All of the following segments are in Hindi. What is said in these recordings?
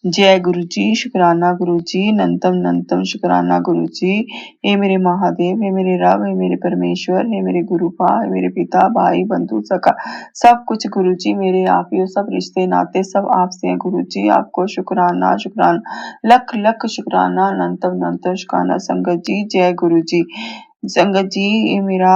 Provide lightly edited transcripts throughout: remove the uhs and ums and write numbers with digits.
जय गुरु जी, शुकराना गुरु जी, नंतम नंतम शुकराना गुरु जी। हे मेरे महादेव, हे मेरे रब, हे मेरे परमेश्वर, हे मेरे गुरुपा, हे मेरे पिता, भाई, बंधु, सखा, सब कुछ गुरु जी मेरे आप ही हो। सब रिश्ते नाते सब आपसे हैं गुरु जी। आपको शुकराना शुकराना, लख लख शुकराना, नंतम नंतम शुकराना। संगत जी, जय गुरु जी। संगत जी, ये मेरा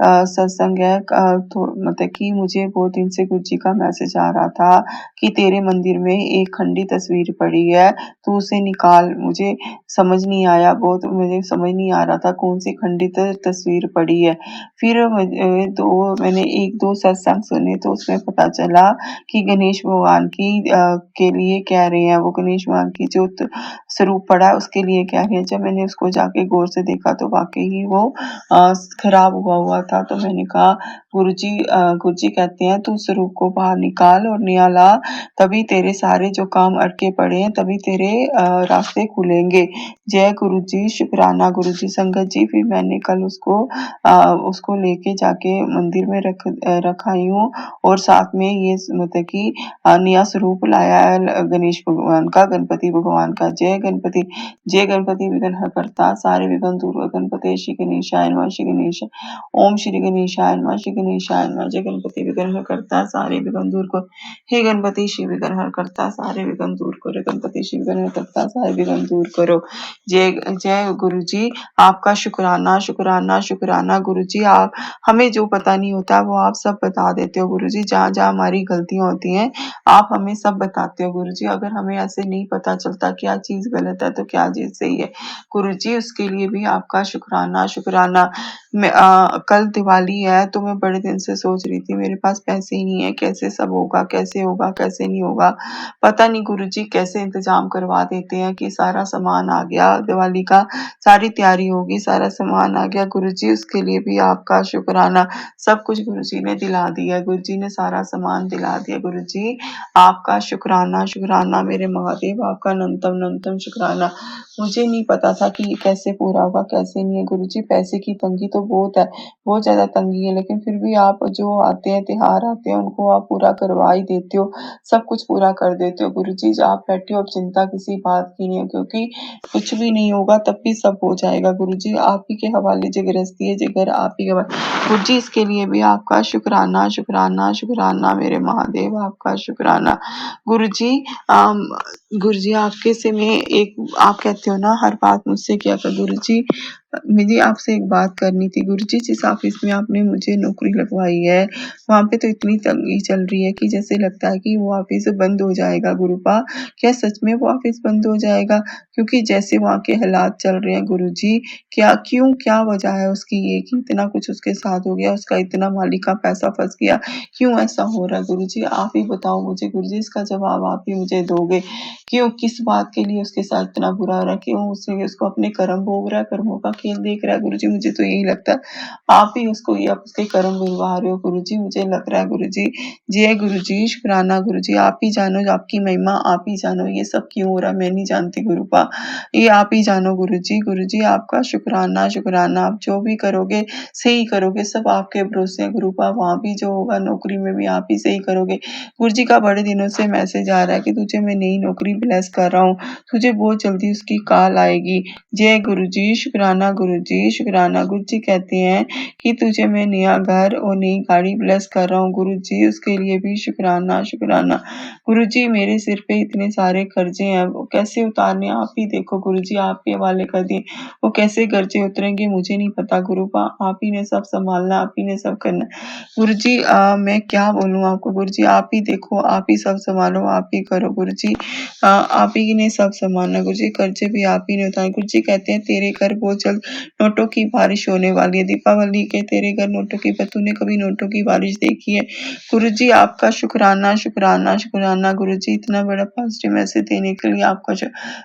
सत्संग है। मतलब कि मुझे बहुत दिन से गुरु जी का मैसेज आ रहा था कि तेरे मंदिर में एक खंडी तस्वीर पड़ी है, तो उसे निकाल। मुझे समझ नहीं आया, बहुत मुझे समझ नहीं आ रहा था कौन सी खंडित तस्वीर पड़ी है। फिर मैंने 1-2 सत्संग सुने तो उसमें पता चला कि गणेश भगवान की के लिए कह रहे हैं, वो गणेश भगवान की जो स्वरूप पड़ा है उसके लिए कह रहे हैं। जब मैंने उसको जाके गौर से देखा तो वाकई ही वो खराब हुआ था। तो मैंने कहा गुरुजी कहते हैं तू स्वरूप को बाहर निकाल और नया ला, तभी तेरे सारे जो काम अटके पड़े हैं तभी तेरे रास्ते खुलेंगे। जय गुरु जी, शुक्राना गुरु जी। संगत जी, फिर मैंने कल उसको लेके जाके मंदिर में रखाई हूँ और साथ में ये मतलब कि नया स्वरूप लाया है गणेश भगवान का, गणपति भगवान का। जय गणपति विघ्न हरता, सारे विघ्न दूर। गणपति श्री गणेशाय नमः, श्री गणेश ओम श्री गणेशाय नमः, श्री गणेशाय नमः। जय गणपति विघ्न करता, सारे विघ्न दूर को। हे गणपति शिव विघ्न करता, सारे विघ्न दूर करो। गणपति शिव विघ्न करता, सारे विघ्न दूर करो। जय जय गुरु जी, आपका शुक्राना शुक्राना शुक्राना गुरु जी। आप हमें जो पता नहीं होता वो आप सब बता देते हो गुरु जी। जहाँ जहाँ हमारी गलतियां होती हैं आप हमें सब बताते हो गुरु जी। अगर हमें ऐसे नहीं पता चलता क्या चीज गलत है तो क्या चीज सही है गुरु जी, उसके लिए भी आपका शुक्राना शुक्राना। कल दिवाली है तो मैं बड़े दिन से सोच रही थी मेरे पास पैसे ही नहीं है, कैसे सब होगा, कैसे होगा, कैसे नहीं होगा। पता नहीं गुरुजी कैसे इंतजाम करवा देते हैं कि सारा सामान आ गया दिवाली का, सारी तैयारी होगी, सारा सामान आ गया गुरुजी। उसके लिए भी आपका शुक्राना। सब कुछ गुरुजी ने दिला दिया, गुरुजी ने सारा सामान दिला दिया गुरुजी। आपका शुक्राना शुक्राना मेरे महादेव, आपका नंतम नंतम शुक्राना। मुझे नहीं पता था कि ये कैसे पूरा होगा कैसे नहीं है गुरुजी। पैसे की तंगी तो बहुत है, बहुत ज्यादा तंगी है, लेकिन फिर भी आप जो आते हैं त्योहार आते हैं उनको आप पूरा करवा ही देते हो, सब कुछ पूरा कर देते हो गुरुजी। जो आप बैठे हो अब चिंता किसी बात की नहीं है, क्योंकि कुछ भी नहीं होगा तब भी सब हो जाएगा गुरुजी। आप ही के हवाले जो गृहस्थी है जिगर आप ही के हवाले गुरुजी। इसके लिए भी आपका शुक्राना शुक्राना शुक्राना मेरे महादेव, आपका शुक्राना गुरुजी। गुरुजी आपके से मैं एक, आप कहते हो ना हर बात मुझसे किया कर गुरुजी। मुझे आपसे एक बात करनी थी गुरुजी। जिस ऑफिस में आपने मुझे नौकरी लगवाई है वहाँ पे तो इतनी तंगी चल रही है कि जैसे लगता है कि वो ऑफिस बंद हो जाएगा गुरुपा। क्या सच में वो ऑफिस बंद हो जाएगा? क्योंकि जैसे वहाँ के हालात चल रहे हैं गुरुजी, क्या वजह है उसकी ये कि इतना कुछ उसके साथ हो गया, उसका इतना मालिक का पैसा फंस गया, क्यों ऐसा हो रहा है गुरुजी? आप ही बताओ मुझे गुरुजी, इसका जवाब आप ही मुझे दोगे। क्यों, किस बात के लिए उसके साथ इतना बुरा हो रहा है? क्यों उसको अपने कर्म भोग रहा है, कर्मों का खेल देख रहा है गुरुजी? मुझे तो यही लगता है आप ही उसको ये आप उसके कर्म बुलवा रहे हो गुरुजी, मुझे लग रहा है गुरुजी। जय गुरुजी, शुक्राना गुरुजी। आप ही जानो, आपकी महिमा आप ही जानो, ये सब क्यों हो रहा है मैं नहीं जानती गुरुपा, ये आप ही जानो गुरुजी। गुरुजी आपका शुक्राना शुक्राना। आप जो भी करोगे सही करोगे, सब आपके भरोसे है गुरुपा। वहाँ भी जो होगा नौकरी में भी आप ही सही करोगे गुरुजी। का बड़े दिनों से मैसेज आ रहा है कि तुझे मैं नई नौकरी ब्लेस कर रहा हूँ, तुझे बहुत जल्दी उसकी कॉल आएगी। जय गुरुजी, शुक्राना गुरुजी शुक्राना। गुरुजी कहते हैं कि तुझे मैं नया घर और नई गाड़ी ब्लेस कर रहा हूँ गुरुजी, उसके लिए भी शुक्राना शुक्राना। गुरुजी मेरे सिर पे इतने सारे कर्जे हैं, वो कैसे उतारने आप ही देखो गुरुजी, आप ही हवाले कर दिए। वो कैसे कर्जे उतरेंगे मुझे नहीं पता गुरुपा, आप ही ने सब संभालना, आप ही ने सब करना गुरुजी। मैं क्या बोलूँ आपको गुरुजी, आप ही देखो, आप ही सब संभालो, आप ही करो गुरुजी। आप ही ने सब संभालना गुरुजी, कर्जे भी आप ही ने उतारे। गुरुजी कहते हैं तेरे घर बहुत जल्द नोटों की बारिश होने वाली है। दीपावली के तेरे घर नोटों की, तूने कभी नोटों की बारिश देखी है गुरुजी? आपका शुक्राना शुक्राना शुक्राना गुरुजी, इतना बड़ा पॉजिटिव मैसेज देने के लिए आपका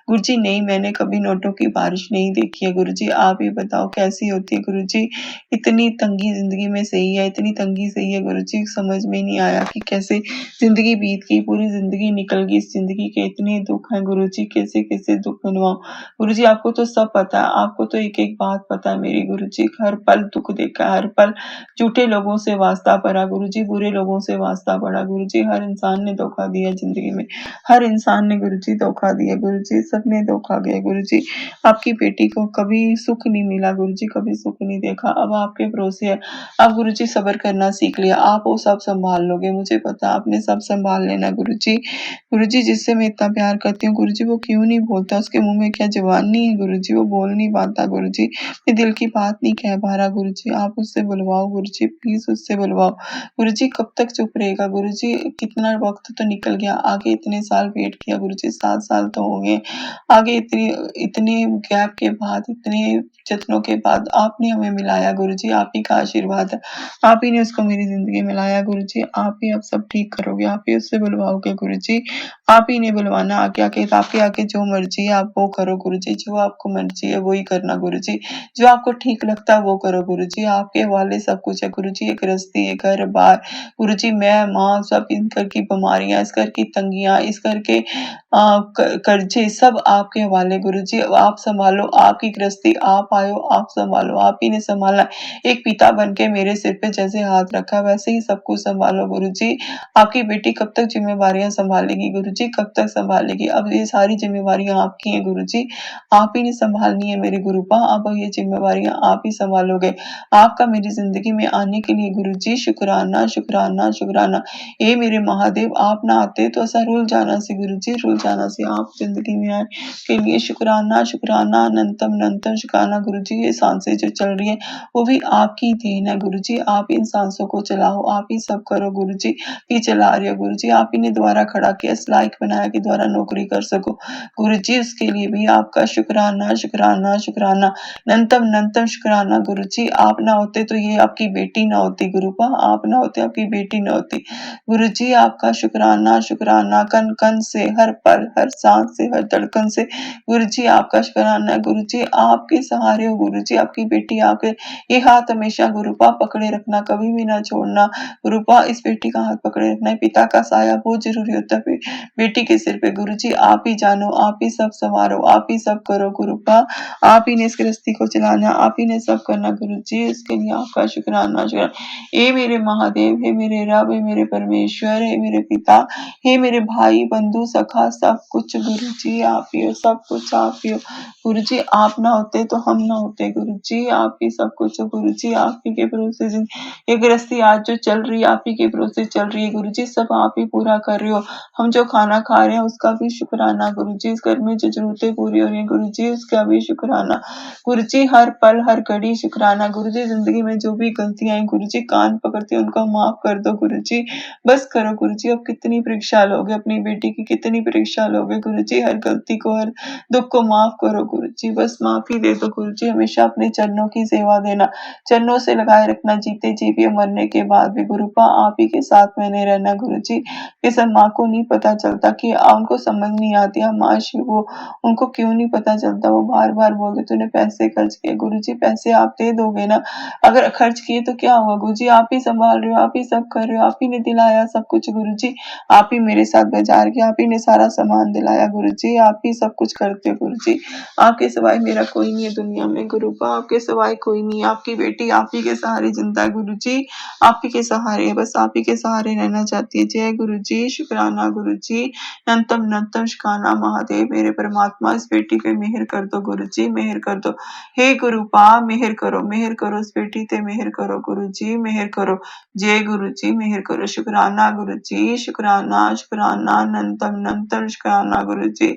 गुरुजी। नहीं, मैंने कभी नोटों की बारिश नहीं देखी है गुरुजी, आप ही बताओ कैसी होती है गुरुजी? इतनी तंगी जिंदगी में सही है, इतनी तंगी सही है गुरुजी, समझ में नहीं आया कि कैसे जिंदगी बीत गई, पूरी जिंदगी निकल गई। इस जिंदगी के इतने दुख हैं गुरुजी, कैसे कैसे दुख मनवाऊं गुरुजी? आपको तो सब पता है, आपको तो एक एक बात पता है मेरी गुरुजी, हर पल दुख देखा, हर पल झूठे लोगों से वास्ता पड़ा गुरुजी, बुरे लोगों से वास्ता पड़ा गुरुजी। हर इंसान ने धोखा दिया जिंदगी में, हर इंसान ने गुरुजी धोखा दिया गुरुजी, सबने धोखा दिया गुरुजी। आपकी बेटी को कभी सुख नहीं मिला गुरुजी, कभी सुख नहीं देखा। अब आपके भरोसे है, अब गुरुजी सब्र करना सीख लिया, आप वो सब संभाल लोगे, मुझे पता आपने सब संभाल लेना गुरुजी। गुरुजी जिससे मैं इतना प्यार करती हूँ गुरुजी, वो क्यों नहीं बोलता, उसके मुंह में क्या जबान नहीं है गुरुजी, वो बोल नहीं पाता गुरुजी, मैं दिल की बात नहीं कह पा रहा गुरुजी, आप उससे बुलवाओ गुरुजी, प्लीज उससे बुलवाओ गुरुजी। कब तक चुप रहेगा गुरुजी, कितना वक्त तो निकल गया, आगे इतने साल वेट किया गुरुजी, 7 साल तो हो गए, आगे इतनी इतने गैप के बाद, इतने जत्नों के बाद आपने हमें मिलाया गुरुजी, आप ही का आशीर्वाद है, आप ही ने उसको मेरी जिंदगी में लाया गुरुजी, आप ही अब सब ठीक करोगे, आप ही उससे बुलवाओगे गुरुजी, आप ही ने बुलवाना आगे आके, आपके आगे जो मर्जी है आप वो करो गुरुजी, जो आपको मर्जी है वही करना गुरुजी, जो आपको ठीक लगता है वो करो गुरुजी, आपके हवाले सब कुछ है गुरुजी, एक गृहस्थी, एक घर बार गुरुजी, मैं माँ, सब इन घर की बीमारियां, इस घर की तंगियां, इस घर के कर्जे सब आपके हवाले गुरुजी, आप संभालो, आपकी गृहस्थी, आप आयो, आप संभालो, आप ही ने संभालना, एक पिता बन के मेरे सिर पे जैसे हाथ रखा वैसे ही सब कुछ संभालो गुरुजी। आपकी बेटी कब तक जिम्मेवारियां संभालेगी गुरुजी, कब तक संभालेगी, अब ये सारी जिम्मेवारियां आपकी हैं गुरुजी, आप ही ने संभालनी है मेरी गुरुपा, अब ये जिम्मेवारियां आप ही संभालोगे। आपका मेरी जिंदगी में आने के लिए गुरुजी शुक्राना शुक्राना शुक्राना। ये मेरे महादेव, आप ना आते तो ऐसा रुल जाना सी गुरुजी, रुल जाना सी, आप जिंदगी में आए के लिए शुक्राना शुक्राना, अनंतम अनंतम शुक्राना गुरुजी। ये सांसें जो चल रही है वो भी आपकी देन है गुरुजी, आप इन सांसों को चलाओ, आप ही सब करो गुरुजी, ही चला रही हो गुरुजी, आप ही ने द्वारा खड़ा किया, इस लायक बनाया कि द्वारा नौकरी कर सको गुरुजी, उसके लिए भी आपका शुक्राना शुक्राना शुक्राना, अनंतम अनंतम शुक्राना गुरुजी। आप ना होते तो ये आपकी बेटी ना होती गुरुपा, आप ना होते आपकी बेटी ना होती गुरुजी, आपका शुक्राना शुक्राना, कन कन से, हर पल, हर सांस से, हर धड़कन से गुरुजी आपका शुक्राना है गुरुजी, आपके सहारे हो गुरुजी, आपकी बेटी आपके ये हाथ हमेशा गुरुपा पकड़े रखना, कभी भी ना छोड़ना गुरुपा, इस बेटी का हाथ पकड़े रखना है, पिता का साया बहुत जरूरी होता है बेटी के सिर पे गुरुजी, आप ही जानो, आप ही सब संवारो, आप ही सब करो गुरुपा, आप ही ने इस गृहस्थी को चलाना, आप ही ने सब करना गुरुजी, इसके लिए आपका शुक्राना शुक्राना। हे मेरे महादेव, हे मेरे रब, हे मेरे परमेश्वर, हे मेरे पिता, हे मेरे भाई बंधु सखा, सब कुछ गुरुजी आप ही हो, सब कुछ आप ही हो गुरुजी, आप ना होते तो हम ना होते गुरुजी, आप ही सब कुछ हो गुरुजी, आप ही के भरोसे ये गृहस्थी आज जो चल रही है आप ही के भरोसे चल रही है गुरुजी, सब आप ही पूरा कर रहे हो, हम जो खाना खा रहे हैं उसका भी शुक्राना गुरुजी, इस घर में जो जरूरतें पूरी हो रही है गुरुजी उसका भी शुक्राना गुरुजी, हर पल हर घड़ी शुक्राना गुरुजी, जिंदगी में जो भी गलतियां हैं गुरुजी कान पकड़ते उनको माफ कर दो गुरुजी, बस करो गुरुजी, अब कितनी परीक्षा लोगे अपनी बेटी की, कितनी परीक्षा लोगे गुरुजी, हर गलती को, हर दुख को माफ करो गुरुजी, बस माफी दे दो गुरुजी, हमेशा अपने चरणों की सेवा देना, चरणों से लगाए रखना, जीते जी भी मरने के बाद भी गुरुपा, आप ही के साथ मैंने रहना गुरुजी। ये सब माँ को नहीं पता चलता कि उनको समझ नहीं आती माँ वो उनको क्यों नहीं पता चलता, वो बार बार बोलते तूने पैसे खर्च किए गुरुजी, पैसे आप दे दोगे ना, अगर खर्च किए तो क्या हुआ गुरुजी, आप ही संभाल रहे हो, आप ही सब कर रहे हो, आप ही ने दिलाया सब कुछ गुरुजी, आप ही मेरे साथ बाजार गया, आप ही ने सारा सामान दिलाया गुरुजी, आप ही सब कुछ करते हो गुरुजी, आपके सिवाय मेरा कोई नहीं है दुनिया में गुरुपा, आपके सिवाय कोई नहीं है, आपकी बेटी आप ही के सहारे जिंदा है गुरुजी, आप ही के सहारे, बस आप ही के सहारे रहना चाहती है। जय गुरुजी, शुक्राना गुरुजी, अनंतम अनंतम शुक्राना महादेव, मेरे परमात्मा इस बेटी पे मेहर कर दो गुरुजी, मेहर कर दो, हे गुरुपा मेहर करो इस बेटी पे मेहर करो गुरुजी, मेहर करो, जय गुरुजी मेहर करो, शुक्राना गुरुजी, शुक्राना शुक्राना, अनंतम अनंतम शुक्राना गुरुजी,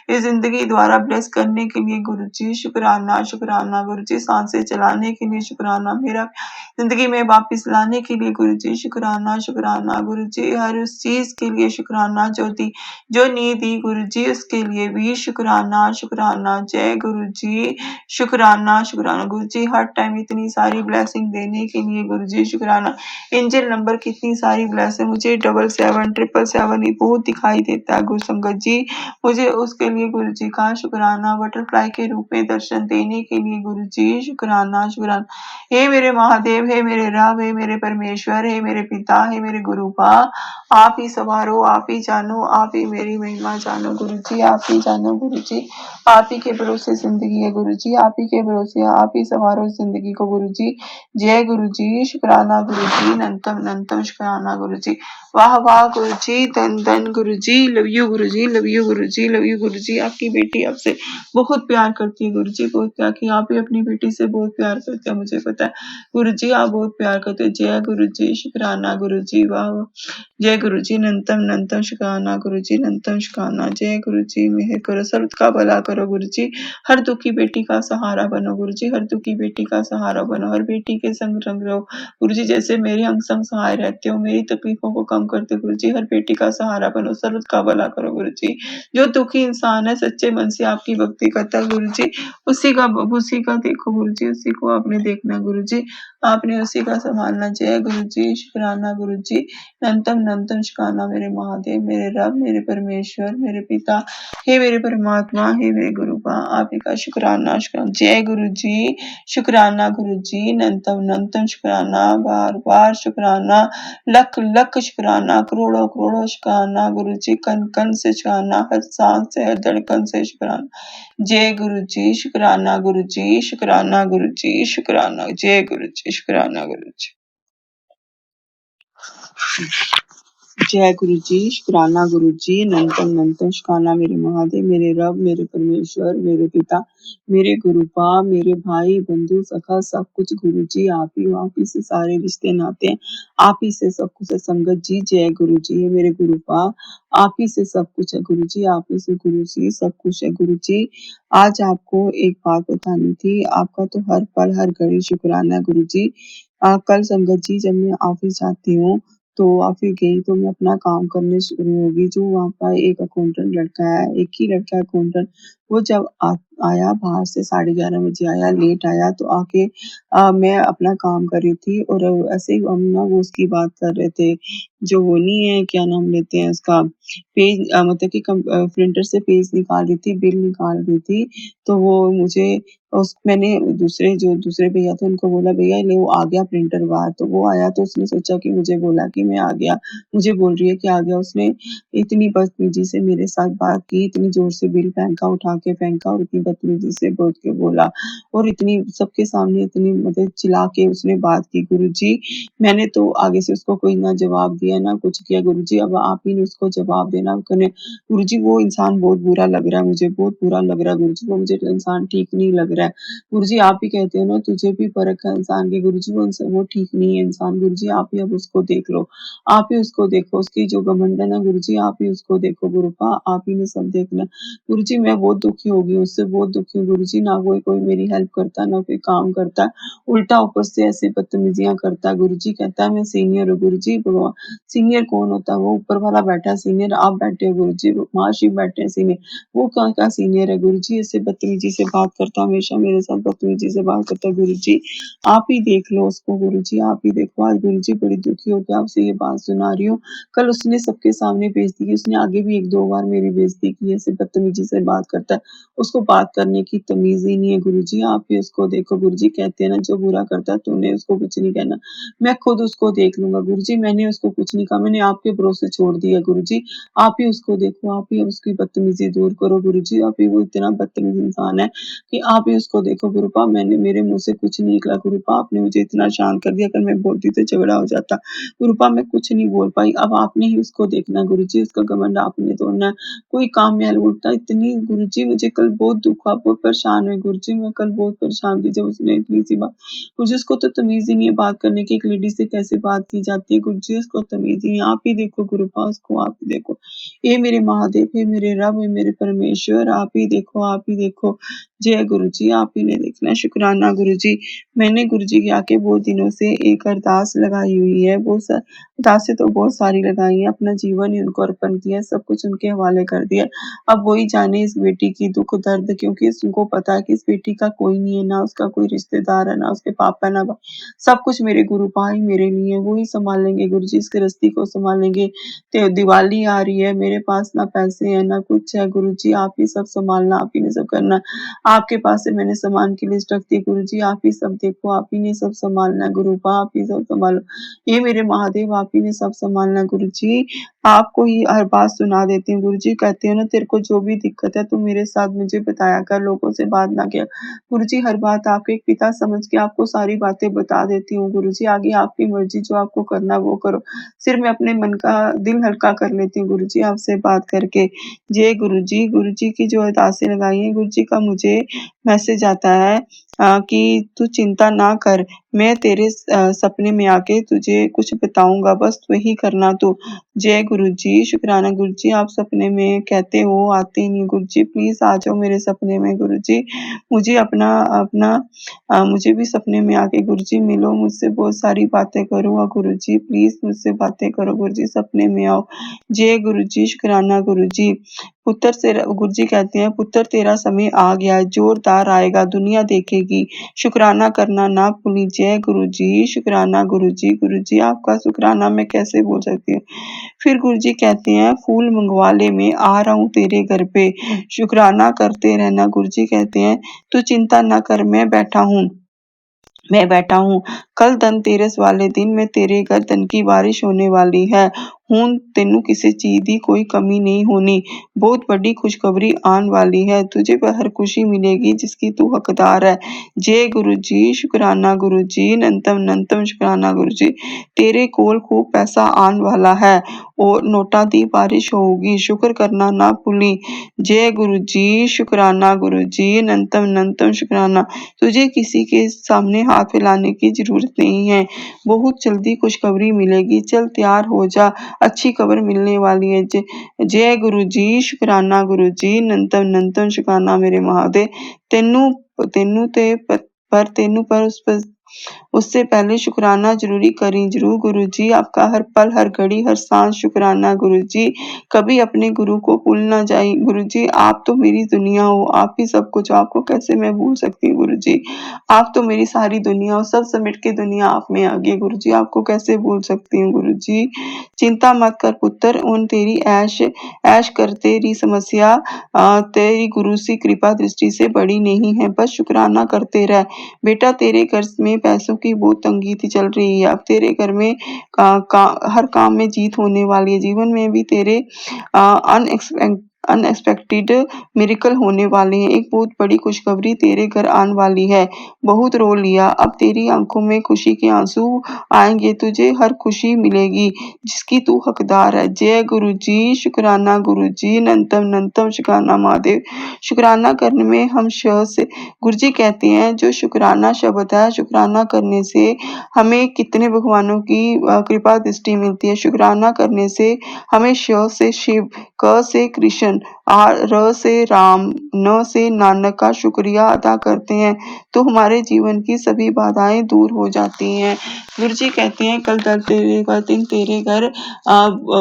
ये जिंदगी द्वारा ब्लेस करने के लिए गुरुजी शुक्राना शुक्राना गुरुजी, सांसें चलाने के लिए शुक्राना, मेरा जिंदगी में वापस लाने के लिए गुरुजी शुक्राना शुक्राना गुरुजी, हर उस चीज के लिए शुक्राना जो दी जो नी दी गुरुजी उसके लिए भी शुक्राना शुक्राना, जय गुरुजी, शुक्राना शुक्राना गुरुजी, हर टाइम इतनी सारी ब्लेसिंग देने के लिए गुरुजी शुक्राना, एंजल नंबर कितनी सारी ब्लेसिंग मुझे 7777 ये बहुत दिखाई देता है गुरु संगत जी, मुझे उसके लिए गुरुजी का शुक्राना, बटरफ्लाई के रूप में दर्शन देने के लिए गुरुजी शुक्राना शुक्राना। हे मेरे महादेव, हे मेरे राम, हे मेरे परमेश्वर, हे मेरे पिता, हे मेरे गुरुपा, आप ही संवारो, आप ही जानो, आप ही मेरी महिमा जानो गुरुजी, आप ही जानो गुरुजी। आप ही के भरोसे जिंदगी है गुरुजी, आप ही के भरोसे आप ही संवारो जिंदगी को गुरुजी। जय गुरुजी, शुक्राना गुरुजी, नंतम नंतम शुक्राना गुरुजी। वाह वाह गुरुजी, धन धन Guruji, love you Guruji, love you Guruji, love you Guruji. आपकी बेटी आपसे बहुत प्यार करती है गुरुजी, बहुत प्यार की। आप ही अपनी बेटी से बहुत प्यार करते हैं, मुझे पता है गुरुजी, आप बहुत प्यार करते हैं। जय गुरुजी, शुक्राना गुरुजी, वाह वाह। जय गुरुजी, नंतम नंतम शुक्राना गुरुजी, नंतम शुक्राना। जय गुरुजी, मेहर करो, सर्व का भला करो गुरुजी। हर दुखी बेटी का सहारा बनो गुरुजी, हर दुखी बेटी का सहारा बनो, हर बेटी के संग रंग रहो गुरुजी। जैसे मेरे अंग संग सहाय रहते हो, मेरी तकलीफों को कम करते हो गुरुजी। हर बेटी का सहारा बनो, सर्व का भला करो गुरुजी। जो दुखी इंसान है सच्चे मन से आपकी भक्ति करता है गुरुजी, उसी का देखो गुरुजी, उसी को आपने देखना गुरुजी, आपने उसी का संभालना। जय गुरुजी, शुक्राना गुरुजी, नंतम नंतम शुक्राना मेरे महादेव, मेरे रब, मेरे परमेश्वर, मेरे पिता, हे मेरे परमात्मा, हे मेरे गुरुपा, आप ही का शुक्राना शुक्राना। जय गुरु जी, शुक्राना गुरु जी, नंतम नंतम शुक्राना, बार बार शुक्राना, लख लख शुक्राना, करोड़ों करोड़ों शुक्राना गुरु जी, कन कन से शुक्राना, हर सांस से, हर धड़कन से शुक्राना। जय गुरु जी, शुक्राना गुरु जी, शुक्राना गुरु जी, शुक्राना। जय गुरु जी, शुक्राना गुरु जी। जय गुरु जी, शुक्राना गुरु जी, नंतम नंतम शुक्राना मेरे महादेव, मेरे रब, मेरे परमेश्वर, मेरे पिता, मेरे गुरुपा, मेरे भाई बंधु सखा, सब कुछ गुरु जी, आप ही से सारे रिश्ते नाते हैं, आप ही से सब कुछ है संगत जी। जय गुरु जी, ये मेरे गुरुपा, आप ही से सब कुछ है गुरु जी, आप ही से गुरु जी सब कुछ है गुरु जी। आज आपको एक बात बतानी थी, आपका तो हर पल हर घड़ी शुक्राना है गुरु जी। कल संगत जी जब मैं ऑफिस जाती हूँ तो ऑफिस गई तो मैं अपना काम करने शुरू होगी। जो वहाँ का एक अकाउंटेंट लड़का है, एक ही लड़का है अकाउंटेंट, वो जब आया बाहर से 11:30 बजे आया, लेट आया तो आके मैं अपना काम कर रही थी और ऐसे ही हम ना वो उसकी बात कर रहे थे। जो वो नहीं है, क्या नाम लेते हैं उसका, पेज मतलब कि प्रिंटर से पेज निकाल रही थी, बिल निकाल रही थी। तो वो मुझे मैंने दूसरे भैया थे उनको बोला, भैया ले वो आ गया प्रिंटर बाहर। तो वो आया तो उसने सोचा कि मुझे बोला कि मैं आ गया, मुझे बोल रही है कि आ गया। उसने इतनी बदतमीजी से मेरे साथ बात की, इतनी जोर से बिल फेंका, उठा के फेंका और इतनी बदतमीजी से बोल के बोला और इतनी सबके सामने इतनी मतलब चिल्ला के उसने बात की गुरुजी। मैंने तो आगे से उसको कोई ना जवाब दिया ना कुछ किया गुरुजी, अब आप ही ने उसको जवाब देना कने गुरुजी। वो इंसान बहुत बुरा लग रहा है मुझे, बहुत बुरा लग रहा है गुरुजी, वो मुझे इंसान ठीक नहीं लग रहा है गुरुजी। आप ही कहते हो ना तुझे भी परख है इंसान की गुरुजी, वो ठीक नहीं है इंसान गुरुजी, आप ही अब उसको देख लो, आप ही उसको देखो, उसकी जो घमंड है ना गुरुजी, आप ही उसको देखो गुरुपा, आप ही ने सब देखना गुरुजी। मैं बहुत दुखी हो गई हूँ, उससे बहुत दुखी हूँ गुरुजी, ना कोई कोई मेरी हेल्प करता, ना कोई काम करता, उल्टा ऊपर से ऐसी बदतमीजियां करता है गुरुजी। कहता है मैं सीनियर हूँ गुरुजी, भगवान सीनियर कौन होता है? वो ऊपर वाला बैठा है सीनियर, आप बैठे हो गुरुजी, माँ शिव बैठे हैं सीनियर, वो क्या क्या सीनियर है गुरुजी? ऐसे बदतमीजी से बात करता, हमेशा मेरे साथ बदतमीजी से बात करता है गुरुजी। आप ही देख लो उसको गुरुजी, आप ही देखो। आज गुरुजी बड़ी दुखी होकर आपसे ये बात सुना रही हूँ। कल उसने सबके सामने बेइज्जती की, उसने आगे भी 1-2 बार मेरी बेइज्जती की, ऐसे बदतमीजी से बात करता है। उसको बात करने की तमीज़ ही नहीं है गुरुजी, आप ही उसको देखो गुरुजी। कहते हैं ना जो बुरा करता है तूने उसको कुछ नहीं कहना, मैं खुद उसको देख लूँगा गुरुजी, मैंने उसको कुछ नहीं कहा, मैंने आपके भरोसे छोड़ दिया गुरुजी। आप ही उसको देखो, आप ही उसकी बदतमीजी दूर करो गुरुजी, आप ही वो इतना बदतमीज इंसान है कि आप ही उसको देखो गुरुपा। मेरे मुँह से कुछ नहीं निकला गुरुपा, आपने मुझे इतना शांत कर दिया, अगर मैं बोलती तो झगड़ा हो जाता। गुरुपा मैं कुछ नहीं बोल पाई, अब आपने ही उसको देखना गुरुजी, उसका घमंड आपने तोड़ना है। कोई काम में उल्टा इतनी गुरुजी, मुझे कल बहुत दुःख हुआ, बहुत परेशान हुई गुरुजी, मैं कल बहुत परेशान थी जब उसने इतनी सी बात गुरुजी। उसको तो तमीज़ ही नहीं है बात करने की, एक लेडी से कैसे बात की जाती है गुरुजी, उसको तमीज़ ही नहीं है। आप ही देखो गुरुपा, उसको आप ही देखो। हे मेरे महादेव, हे मेरे रब, हे मेरे परमेश्वर, आप ही देखो, आप ही देखो। जय गुरुजी, आप ही ने देखना है। शुक्राना गुरुजी। मैंने गुरुजी के आके बहुत दिनों से एक अरदास लगाई हुई है, अरदासें तो बहुत सारी लगाई हैं, अपना जीवन ही उनको अर्पण किया है, सब कुछ उनके हवाले कर दिया है। अब वही जाने इस बेटी की दुःख दर्द, क्योंकि उनको पता है कि इस बेटी का कोई नहीं है, ना उसका कोई रिश्तेदार है, ना उसके पापा, ना भाई, सब कुछ मेरे गुरुपा ही मेरे लिए है, वो ही सँभालेंगे गुरुजी, इस गृहस्थी को सँभालेंगे। दिवाली आ रही है, मेरे पास ना पैसे हैं, ना कुछ है गुरुजी, आप ही सब सँभालना, आप ही ने सब करना। आपके पास से मैंने सामान की लिस्ट रख दी गुरु जी, आप ही सब देखो, आप ही ने सब संभालना है गुरुपा, आप ही सब संभालो। ये मेरे महादेव आप ही ने सब संभालना है गुरु जी, आपको ही हर बात सुना देती हूँ गुरु जी, कहते हो ना तेरे को जो भी दिक्कत है तू मेरे साथ मुझे बताया कर, लोगों से बात ना किया। गुरु जी हर बात आपके एक पिता समझ के आपको सारी बातें बता देती हूँ गुरु जी, आगे आपकी मर्जी, जो आपको करना है वो करो। सिर्फ मैं अपने मन का दिल हल्का कर लेती हूँ गुरु जी आपसे बात करके। जय गुरु जी की जो अरदासें लगाई हैं गुरु जी का मुझे मैसेज आता है कि तू चिंता ना कर, मैं तेरे सपने में आके तुझे कुछ बताऊंगा, बस वही करना तू। जय गुरु जी, शुक्राना गुरु जी, आप सपने में कहते हो आते नहीं गुरु जी, प्लीज आ जाओ मेरे सपने में गुरु जी, मुझे अपना अपना मुझे भी सपने में आके गुरु जी मिलो, मुझसे बहुत सारी बातें करो गुरु जी, प्लीज मुझसे बातें करो गुरु जी, सपने में आओ। जय गुरु जी, शुक्राना गुरु जी। पुत्र से गुरु जी कहते हैं पुत्र तेरा समय आ गया है, जोरदार आएगा, दुनिया देखेगी, शुक्राना करना ना भूली। जय गुरु जी, शुक्राना गुरु जी आपका शुक्राना मैं कैसे बोल सकती हूँ। फिर गुरु जी कहते हैं फूल मंगवा ले, मैं आ रहा हूँ तेरे घर पे, शुक्राना करते रहना। गुरु जी कहते हैं तू चिंता ना कर, मैं बैठा हूँ, कल धनतेरस वाले दिन मैं तेरे घर धन की बारिश होने वाली है, ਹੁਣ ਤੈਨੂੰ ਕਿਸੇ चीज की कोई कमी नहीं होनी, बहुत बड़ी खुशखबरी आने वाली है, तुझे हर खुशी मिलेगी जिसकी तू हकदार है। जय गुरु जी, शुक्राना गुरु जी, नंतम नंतम शुक्राना गुरु जी, तेरे कोल खूब पैसा आने वाला है और नोटा दी बारिश होगी, शुक्र करना ना भूली। जय गुरु जी, शुक्राना गुरु जी, नंतम नंतम शुक्राना। तुझे किसी के सामने हाथ फैलाने की जरूरत नहीं है, बहुत जल्दी खुशखबरी मिलेगी, चल तैयार हो जा, अच्छी खबर मिलने वाली है। जय गुरु जी, शुक्राना गुरु जी, नंतम नंतम शुक्राना मेरे महादेव। तेनू तेनू ते पर तेनू पर उससे पहले शुक्राना जरूरी करी जरूर गुरु जी, आपका हर पल हर घड़ी हर सांस शुक्राना गुरु जी, कभी अपने गुरु को भूल ना जाए गुरु जी, आप तो मेरी दुनिया हो, आप ही सब कुछ, आपको कैसे मैं भूल सकती हूँ गुरु जी, आप तो मेरी सारी दुनिया हो, सब समेट के दुनिया आप में आ गई गुरु जी, आपको कैसे भूल सकती हूँ गुरु जी। चिंता मत कर पुत्र, उन तेरी ऐश ऐश कर, तेरी समस्या तेरी गुरु की कृपा दृष्टि से बड़ी नहीं है, बस शुक्राना करते रह बेटा, तेरे घर में पैसों की बहुत तंगी थी चल रही है, अब तेरे घर में हर काम में जीत होने वाली है, जीवन में भी तेरे अनएक्सपेक्टेड मिरेकल होने वाले हैं, एक बहुत बड़ी खुशखबरी तेरे घर आने वाली है। बहुत रो लिया, अब तेरी आंखों में खुशी के आंसू आएंगे, तुझे हर खुशी मिलेगी जिसकी तू हकदार है। जय गुरु जी, शुक्राना गुरु जी, नंतम नंतम शुक्राना महादेव। शुक्राना करने में हम से गुरु जी कहते हैं जो शुक्राना शब्द है, शुक्राना करने से हमें कितने भगवानों की कृपा दृष्टि मिलती है। शुक्राना करने से हमें श से शिव, क से कृष्ण, र से राम, न से नानक का शुक्रिया अदा करते हैं तो हमारे जीवन की सभी बाधाएं दूर हो जाती हैं। गुरु जी कहते हैं कल दिन तेरे घर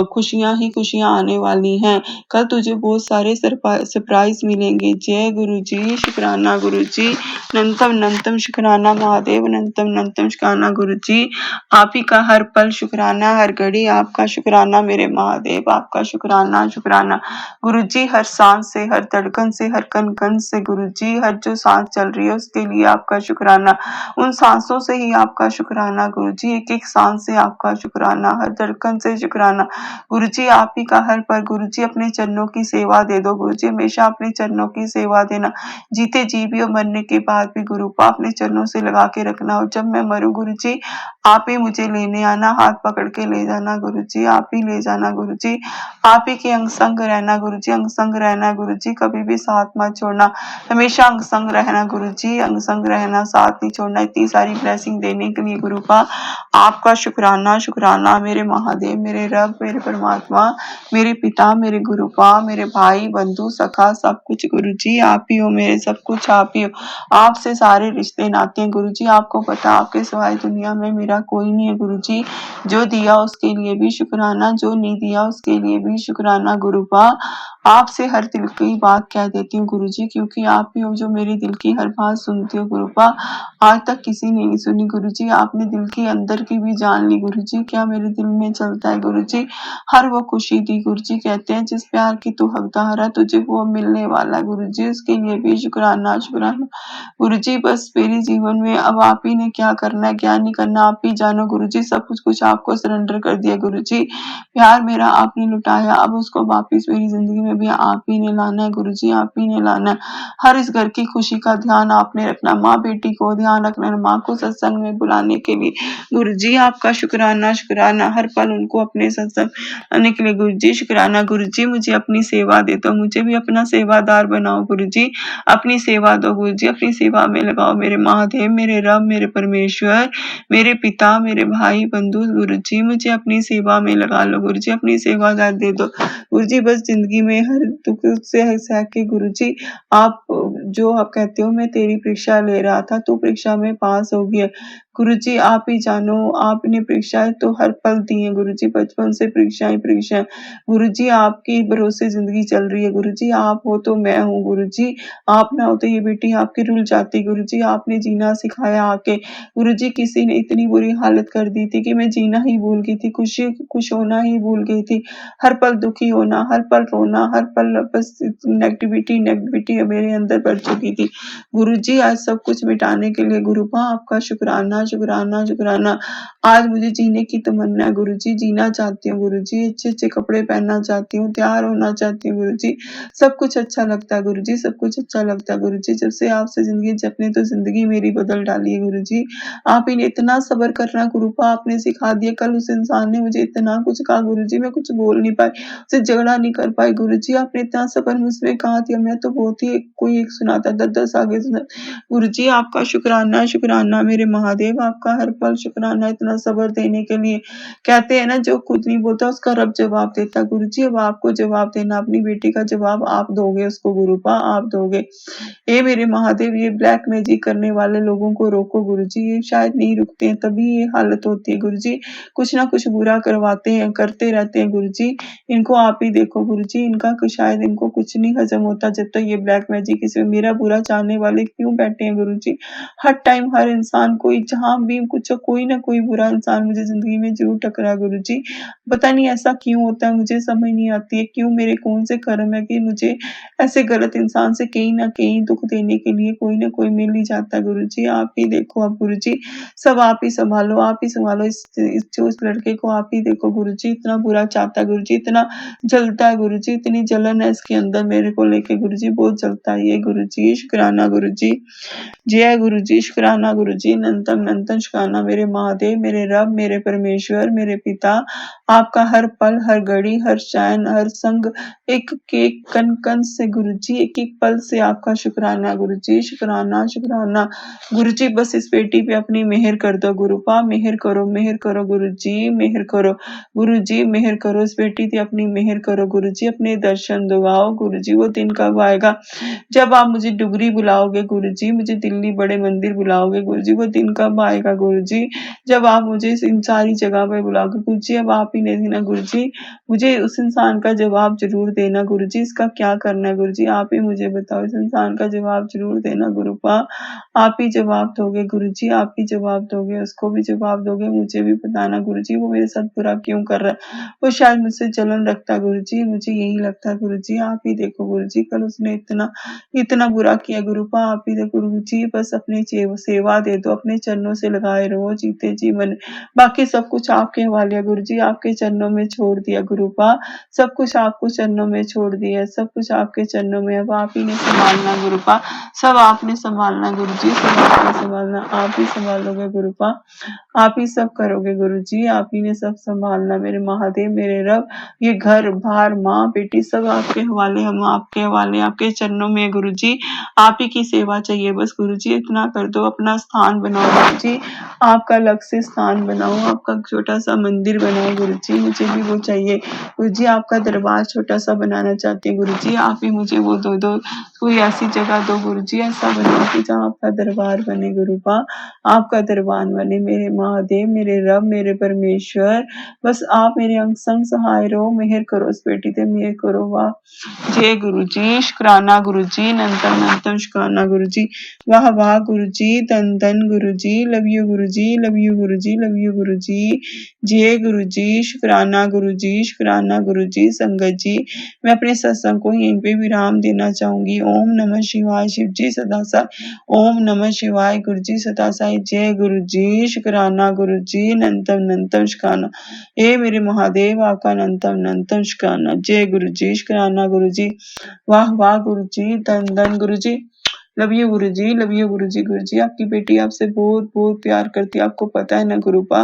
खुशियां ही खुशियां आने वाली हैं, कल तुझे बहुत सारे सरप्राइज मिलेंगे। जय गुरु जी, शुक्राना गुरु जी, नंतम नंतम शुक्राना महादेव, नंतम नंतम शुक्राना गुरु जी, आप ही का हर पल शुक्राना, हर घड़ी आपका शुक्राना मेरे महादेव, आपका शुक्राना शुक्राना गुरु जी, हर सांस से, हर धड़कन से, हर कण कण से गुरु जी, हर जो सांस चल रही है उसके लिए आपका शुक्राना, उन सांसों से ही आपका शुक्राना गुरु जी, एक एक सांस से आपका शुक्राना, हर धड़कन से शुक्राना गुरु जी, आप ही का हर पल गुरु जी, अपने चरणों की सेवा दे दो गुरु जी, हमेशा अपने चरणों की सेवा देना, जीते जी भी और मरने के बाद भी गुरु पा अपने चरणों से लगा के रखना, और जब मैं मरूं गुरु जी आप ही मुझे लेने आना, हाथ पकड़ के ले जाना गुरु जी, आप ही ले जाना गुरु जी, आप ही के अंग संग रहना गुरु जी, अंग संग रहना गुरु जी, कभी भी साथ मत छोड़ना, हमेशा अंग संग रहना गुरु जी, अंग संग रहना, साथ नहीं छोड़ना। इतनी सारी ब्लेसिंग देने के लिए गुरु का आपका शुक्राना शुक्राना मेरे महादेव, मेरे रब, मेरे परमात्मा, मेरे पिता, मेरे गुरु पा, मेरे भाई बंधु सखा सब कुछ गुरु जी, आप ही हो, मेरे सब कुछ आप ही हो, आपसे सारे रिश्ते नाते हैं गुरु जी, आपको पता आपके सिवाय दुनिया में मेरा कोई नहीं है गुरु जी, जो दिया उसके लिए भी शुक्राना, जो नहीं दिया उसके लिए भी शुक्राना गुरु पा, आपसे हर दिल की बात कह देती हूँ गुरुजी, क्योंकि आप ही हो जो मेरे दिल की हर बात सुनते हो गुरुपा। आज तक किसी ने नहीं सुनी गुरुजी, आपने दिल के अंदर की भी जान ली गुरुजी, क्या मेरे दिल में चलता है गुरुजी। हर वो खुशी दी गुरुजी, कहते हैं जिस प्यार की तू हकदार है तुझे वो मिलने वाला है गुरुजी, उसके लिए भी शुक्राना शुक्राना गुरुजी। बस मेरे जीवन में अब आप ही ने क्या करना है क्या नहीं करना आप ही जानो गुरुजी, सब कुछ आपको सरेंडर कर दिया गुरुजी। प्यार मेरा आपने लुटाया, अब उसको वापिस मेरी जिंदगी में भी आप ही ने लाना है गुरुजी, आप ही ने लाना है। हर इस घर की खुशी का ध्यान आपने रखना, माँ बेटी को ध्यान रखना, माँ को सत्संग में बुलाने के लिए गुरुजी आपका शुक्राना शुक्राना, हर पल उनको अपने सत्संग आने के लिए गुरुजी शुक्राना। गुरुजी मुझे अपनी सेवा दे दो, मुझे भी अपना सेवादार बनाओ गुरुजी, अपनी सेवा दो गुरुजी, अपनी सेवा में लगाओ मेरे महादेव, मेरे रब, मेरे परमेश्वर, मेरे पिता, मेरे भाई बंधु गुरुजी, मुझे अपनी सेवा में लगा लो गुरुजी, अपनी सेवादार दे दो गुरुजी। बस जिंदगी में हर दुख से सह के गुरुजी, आप जो आप कहते हो मैं तेरी परीक्षा ले रहा था, तू परीक्षा में पास हो गया गुरुजी, आप ही जानो, आपने परीक्षाएं तो हर पल दी है गुरुजी, बचपन से परीक्षाएं परीक्षाएं गुरुजी, आपके भरोसे जिंदगी चल रही है गुरुजी, आप हो तो मैं हूँ गुरुजी, आप ना हो तो ये बेटी आपकी रुल जाती गुरुजी, आपने जीना सिखाया आके गुरुजी। किसी ने इतनी बुरी हालत कर दी थी कि मैं जीना ही भूल गई थी, खुश होना ही भूल गई थी, हर पल दुखी होना, हर पल रोना, हर पल बस नेगेटिविटी नेगेटिविटी मेरे अंदर बढ़ चुकी थी गुरुजी। आज सब कुछ मिटाने के लिए गुरुपा आपका शुक्राना शुक्राना शुक्राना। आज मुझे जीने की तमन्ना है गुरुजी, जीना चाहती हूँ गुरुजी, अच्छे अच्छे कपड़े पहनना चाहती हूँ, तैयार होना चाहती हूँ गुरुजी, सब कुछ अच्छा लगता है गुरुजी, सब कुछ अच्छा लगता है गुरुजी। जब से आपसे जिंदगी जपने तो जिंदगी मेरी बदल डाली है गुरुजी, आप ही ने इतना सब्र करना गुरुपा आपने सिखा दिया। कल उस इंसान ने मुझे इतना कुछ कहा गुरुजी, मैं कुछ बोल नहीं पाई, उससे झगड़ा नहीं कर पाई गुरुजी, आपने इतना सब्र मुझमें कहा दिया, मैं तो बहुत ही कोई एक सुनाता 10-10 आगे सुना गुरुजी। आपका शुक्राना शुक्राना मेरे महादेव, आपका हर पल शुक्राना इतना सब्र देने के लिए। कहते हैं ना जो खुद नहीं बोलता उसका रब जवाब देता गुरुजी, अब आपको जवाब देना, अपनी बेटी का जवाब आप दोगे उसको गुरुपा, आप दोगे। हे मेरे महादेव, ये ब्लैक मैजिक करने वाले लोगों को रोको गुरुजी, ये शायद नहीं रुकते हैं तभी ये हालत होती है गुरुजी, कुछ ना कुछ बुरा करवाते हैं करते रहते हैं गुरुजी, इनको आप ही देखो गुरुजी, इनका शायद इनको कुछ नहीं हजम होता जब तक ये ब्लैक मैजिक इसमें मेरा बुरा चाहने वाले क्यों बैठे हैं गुरुजी। हर टाइम हर इंसान कोई जहाँ भी कुछ कोई ना कोई बुरा इंसान मुझे जिंदगी में जरूर टकरा गुरुजी, पता नहीं ऐसा क्यों होता है, मुझे समझ नहीं आती है क्यों मेरे कौन से कर्म है कि मुझे ऐसे गलत इंसान से कहीं ना कहीं दुख देने के लिए कोई ना कोई मिल ही जाता है गुरुजी। आप ही देखो अब गुरुजी, सब आप ही संभालो, आप ही संभालो इस लड़के को, आप ही देखो गुरुजी, इतना बुरा चाहता है गुरुजी, इतना जलता है गुरुजी, इतनी जलन है इसके अंदर मेरे को लेके गुरुजी, बहुत जलता है ये गुरुजी। शुक्राना गुरुजी, जय गुरुजी, शुक्राना गुरुजी, अनंतम अनंतम शुक्राना मेरे महादेव, मेरे रब, मेरे परमेश्वर, मेरे पिता, आपका हर पल हर घड़ी हर क्षण हर संग एक एक कण कण से गुरुजी, एक एक पल से आपका शुक्राना गुरुजी, शुक्राना शुक्राना गुरुजी। बस इस बेटी पे अपनी मेहर कर दो गुरुपा, मेहर करो गुरुजी, मेहर करो गुरुजी, मेहर करो इस बेटी पे अपनी मेहर करो गुरुजी, अपने दर्शन दिवाओ गुरुजी। वो दिन कब आएगा जब आप मुझे डुगरी बुलाओगे गुरुजी, मुझे दिल्ली बड़े मंदिर बुलाओगे गुरुजी, वो दिन कब आएगा गुरुजी जब आप मुझे इन सारी जगह पे बुलाओगे गुरुजी। अब आप ही नहीं देना गुरुजी, मुझे उस इंसान का जवाब जरूर देना गुरुजी, इसका क्या करना है गुरुजी, आप ही मुझे बताओ, इस इंसान का जवाब जरूर देना गुरुपा, आप ही जवाब दोगे गुरुजी, आप ही जवाब दोगे, उसको भी जवाब दोगे, मुझे भी बताना गुरुजी वो मेरे साथ बुरा क्यों कर रहा है, वो शायद मुझसे जलन रखता है गुरुजी, मुझे यही लगता है गुरुजी। आप ही देखो गुरुजी, कल उसने इतना इतना बुरा किया गुरुपा, आप ही देखो गुरुजी, बस अपनी सेवा दे दो, अपने चरणों से लगाए रहो जीते जीवन, बाकी सब कुछ आपके हवाले है गुरुजी, आपके चरणों में छोड़ दिया गुरुपा, सब कुछ आपको चरणों में छोड़ दिया, सब कुछ आपके चरणों में, अब आप ही ने संभालना गुरुपा, सब आपने संभालना गुरुजी, सब आपने संभालना, आप ही संभालोगे गुरुपा, आप ही सब करोगे गुरुजी, आप ही ने सब संभालना मेरे महादेव, मेरे रब। ये घर बार माँ बेटी सब आपके हवाले, हम आपके हवाले, आपके चरणों में गुरुजी, आप ही की सेवा चाहिए बस गुरुजी, इतना कर दो, अपना स्थान बनाओ गुरुजी, आपका अलग से स्थान बनाओ, आपका छोटा सा मंदिर बनाओ गुरुजी, मुझे भी वो चाहिए गुरुजी, आपका दरबार छोटा सा बनाना चाहती हूँ गुरुजी, आप ही मुझे वो दो कोई ऐसी जगह दो गुरुजी, ऐसा बनो कि जहाँ आपका दरबार बने गुरुपा, आपका दरबार बने मेरे महादेव, मेरे रब, मेरे परमेश्वर। बस आप मेरे अंग संग सहाय रहो, मेहर करो इस बेटी ते मेहर करो। वाह जय गुरु जी, शुक्राना गुरु जी, नंतम नंतम शुक्राना गुरु जी। वाह वाह गुरु जी, धन धन गुरु जी, love you Guru ji, love you Guru ji, love you गुरु जी। जय गुरु जी, शुक्राना गुरु जी, शुक्राना गुरु जी। संगत जी, मैं अपने सत्संग को यहीं पे विराम देना चाहूंगी। ओम नमः शिवाय। शिव जी सदा साई। ओम नमः शिवाय। गुरु जी सदा साई। जय गुरु जी, शुक्राना गुरु जी, नंतम नंतम शुक्राना। हे मेरे महादेव, आपका नंतम नंतम शुक्राना। जय गुरु जी, शुक्राना गुरु जी। वाह वाह गुरु जी, धन धन गुरु जी। Love you Guru ji, love you गुरु जी। गुरु जी, आपकी बेटी आपसे बहुत बहुत प्यार करती है, आपको पता है ना गुरुपा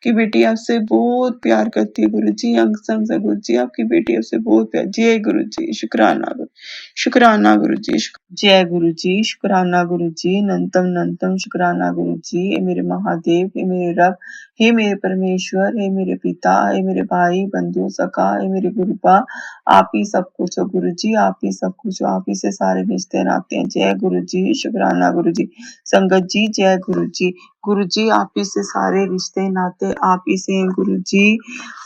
की बेटी आपसे बहुत प्यार करती है। गुरु जी अंग संग से गुरु जी, आपकी बेटी आपसे बहुत प्यार। जय गुरु जी, शुक्राना गुरु, शुक्राना गुरु जी। जय गुरु जी, शुक्राना गुरु जी, नंतम नंतम शुक्राना गुरु जी। हे मेरे महादेव, हे मेरे रब, हे मेरे परमेश्वर, हे मेरे पिता, हे मेरे भाई बंधु सखा, हे मेरे गुरुपा, आप ही सब कुछ हो गुरु जी, आप ही सब कुछ हो, आप ही से सारे रिश्ते नाते हैं। जय गुरु जी, शुक्राना गुरु जी। संगत जी, जय गुरु जी। गुरु जी, आप ही से सारे रिश्ते नाते आप ही से हैं गुरु जी।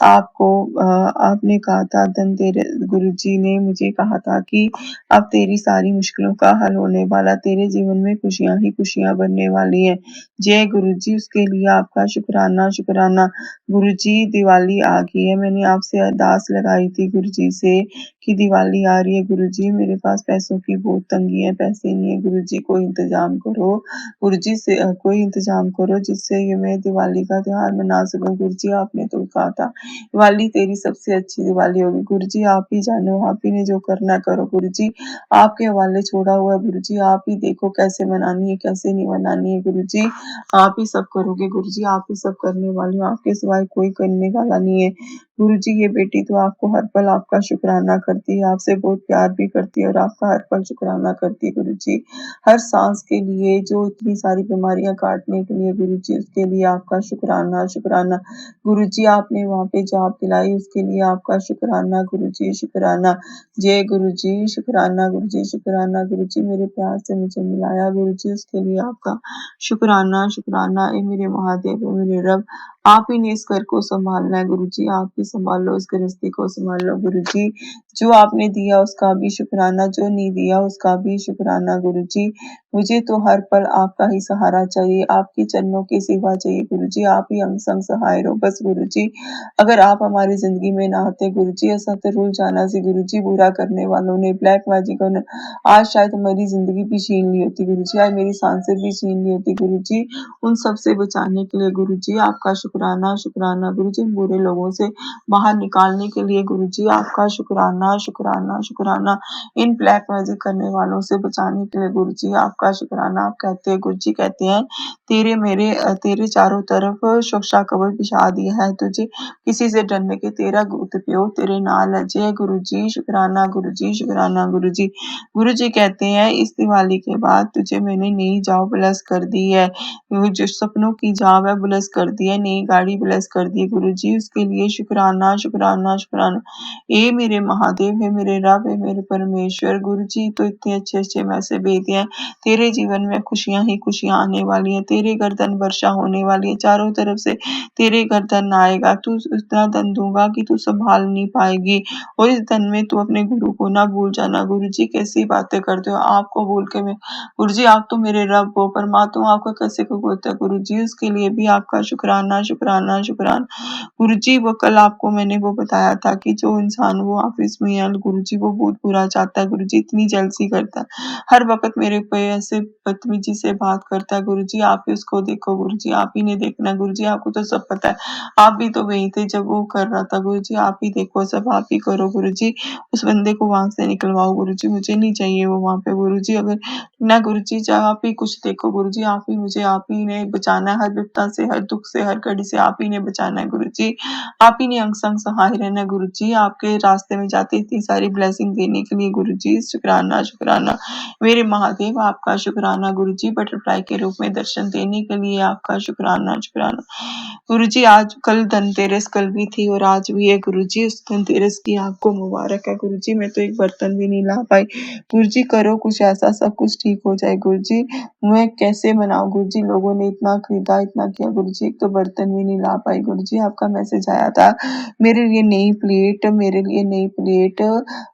आपको आपने कहा था धनतेरस, गुरु जी ने मुझे कहा था कि अब तेरी सारी मुश्किलों का हल होने वाला, तेरे जीवन में खुशियां ही खुशियां बनने वाली हैं। जय गुरु जी, उसके लिए आपका शुक्राना शुक्राना। गुरु जी, दिवाली आ गई है, मैंने आपसे अरदास लगाई थी गुरु जी से कि दिवाली आ रही है गुरु जी, मेरे पास पैसों की बहुत तंगी है, पैसे नहीं है गुरु जी, कोई इंतजाम करो। गुरु जी से कोई इंतजाम करो जिससे ये मैं दिवाली का त्योहार मना सकूं। गुरु जी, आपने तो कहा था दिवाली तेरी सबसे अच्छी दिवाली होगी। गुरु जी, आप ही जानो, आप ही ने जो करना करो गुरु जी, आपके हवाले छोड़ा हुआ है गुरु जी, आप ही देखो कैसे मनानी है कैसे नहीं मनानी है गुरु जी, आप ही सब करोगे गुरु जी, आप ही सब करने वाले हो, आपके सिवाय कोई करने वाला नहीं है। गुरु जी, ये बेटी तो आपको हर पल आपका शुक्राना करती है, आपसे बहुत प्यार भी करती है और आपका हर पल शुक्राना करती है गुरु जी। हर सांस के लिए, जो इतनी सारी बीमारियां काटने के लिए गुरु जी, उसके लिए आपका शुक्राना शुक्राना। गुरु जी, आपने वहाँ पे जॉब दिलाई उसके लिए आपका शुक्राना गुरु जी, शुक्राना। जय गुरु जी, शुक्राना गुरु जी, शुक्राना गुरु जी, मेरे प्यार से मुझे मिलाया गुरु जी, उसके लिए आपका शुक्राना शुक्राना। ए मेरे महादेव, ए मेरे रब, आप ही ने इस घर को संभालना है गुरु जी, आप ही संभाल लो, इस गृहस्थी को संभाल लो गुरु जी। जो आपने दिया उसका भी शुक्राना, जो नहीं दिया उसका भी शुक्राना गुरु जी। मुझे तो हर पल आपका ही सहारा चाहिए, आपके चरणों की सेवा चाहिए गुरु जी, आप ही अंग संग सहाय रहो बस गुरु जी। अगर आप हमारी जिंदगी में ना आते गुरु जी, ऐसा तो रुल जाना सी गुरु जी, बुरा करने वालों ने, ब्लैक मैजिकों ने, आज शायद हमारी जिंदगी भी छीन ली होती गुरु जी, आज मेरी सांसें भी छीन ली होती गुरु जी। उन सब से बचाने के लिए गुरु जी, आपका शुक्राना शुक्राना गुरु जी। बुरे लोगों से बाहर निकालने के लिए गुरु जी, आपका शुक्राना शुक्राना शुक्राना। इन ब्लैक मैजिक करने वालों से बचाने के लिए गुरु जी, आपका शुक्राना। आप कहते हैं गुरु जी, कहते हैं तेरे मेरे तेरे चारों तरफ सुरक्षा कवच बिछा दिया है तुझे, किसी से डरने के तेरा गुरु प्यो तेरे नाल है। जय गुरु जी, शुक्राना गुरु जी, शुक्राना गुरु जी। गुरु जी कहते हैं इस दिवाली के बाद तुझे मैंने नई जॉब ब्लेस कर दी है, वो जो सपनों की जॉब है ब्लेस कर दी है, नई गाड़ी ब्लेस कर दी है गुरु जी, उसके लिए शुक्राना शुक्राना शुक्राना। ए मेरे महादेव, है मेरे रब, है मेरे परमेश्वर। गुरु जी तो इतने अच्छे अच्छे मैसेज भेजते हैं, तेरे जीवन में खुशियां ही खुशियां आने वाली है, तेरे गर्दन वर्षा होने वाली है, चारों तरफ से तेरे घर धन आएगा, तू इतना धन दूंगा कि तू संभाल नहीं पाएगी, और इस धन में तू अपने गुरु को ना भूल जाना। गुरु जी, कैसी बातें करते हो, आपको भूल के मैं, गुरु जी आप तो मेरे रब हो, परमात्मा आपका कैसे को बोलता है गुरु जी, उसके लिए भी आपका शुक्राना शुक्राना शुक्राना। गुरु जी, वो कल आपको मैंने वो बताया था कि जो इंसान वो ऑफिस में है गुरु जी, वो बहुत बुरा चाहता है गुरु जी, इतनी जलसी करता है, हर वक्त मेरे पे ऐसे बदतमीजी से बात करता है गुरु जी, आप ही उसको देखो गुरु जी, आप ही ने देखना है गुरु जी, आपको तो सब पता है, आप भी तो वहीं थे जब वो कर रहा था गुरु जी, आप ही देखो सब आप ही करो गुरु जी, उस बंदे को वहां से निकलवाओ गुरु जी, मुझे नहीं चाहिए वो वहां पे गुरु जी, अगर ना गुरु जी चाहे आप ही कुछ देखो गुरु जी, आप ही मुझे, आप ही ने बचाना है हर विपदा से, हर दुख से, हर घड़ी से आप ही ने बचाना है गुरु जी, आप ही ने अंग संग सहाय रहना गुरुजी, आपके रास्ते में जाते इतनी सारी ब्लेसिंग देने के लिए गुरुजी शुक्राना शुक्राना। मेरे महादेव आपका शुक्राना गुरुजी, बटरफ्लाई के रूप में दर्शन देने के लिए आपका शुक्राना शुक्राना। गुरुजी आज कल धनतेरस कल भी थी और आज भी है गुरुजी, उस धनतेरस की आपको मुबारक है गुरुजी। मैं तो एक बर्तन भी नहीं ला पाई गुरुजी, करो कुछ ऐसा सब कुछ ठीक हो जाए गुरुजी। मैं कैसे मनाऊं गुरुजी, लोगों ने इतना खरीदा इतना किया गुरुजी, एक तो बर्तन भी नहीं ला पाई गुरुजी। आपका मैसेज आया था मेरे लिए नई प्लेट, मेरे लिए नई प्लेट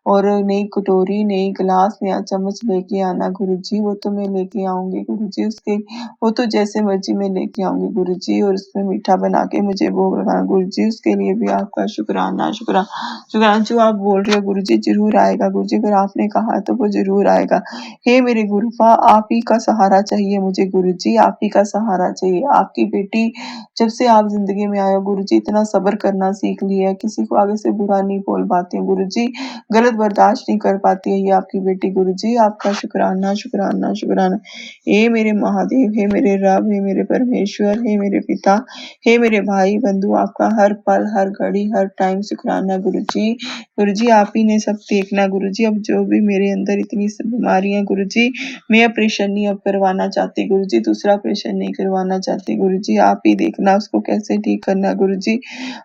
और नई कटोरी, नई गिलास, नया चम्मच लेके आना गुरुजी। वो तो मैं लेके आऊंगी गुरुजी, उसके वो तो जैसे मर्जी मैं लेके आऊंगी गुरुजी, और उसमें मीठा बना के मुझे भोग लगाना गुरुजी। उसके लिए भी आपका शुक्राना शुक्राना शुक्राना। जो आप बोल रहे हो गुरुजी जरूर आएगा गुरुजी, अगर आपने कहा तो वो जरूर आएगा। हे मेरे गुरुपा, आप ही का सहारा चाहिए मुझे गुरुजी, आप ही का सहारा चाहिए। आपकी बेटी जब से आप जिंदगी में आए हो गुरुजी, इतना सब्र करना सीख लिया है, किसी को आगे से बुरा नहीं बोल पाती हूँ गुरुजी, गलत बर्दाश्त नहीं कर पाती है ये आपकी बेटी गुरुजी। आपका शुक्राना शुक्राना शुक्राना। हे मेरे महादेव, हे मेरे रब, हे मेरे परमेश्वर, हे मेरे पिता, हे मेरे भाई बंधु, आपका हर पल हर घड़ी हर टाइम शुक्राना गुरुजी। गुरुजी आप ही ने सब देखना गुरुजी, अब जो भी मेरे अंदर इतनी सब बीमारियां गुरुजी, मैं ऑपरेशन नहीं अब करवाना चाहती गुरुजी, दूसरा ऑपरेशन नहीं करवाना चाहती गुरुजी। आप ही देखना उसको कैसे ठीक करना गुरुजी,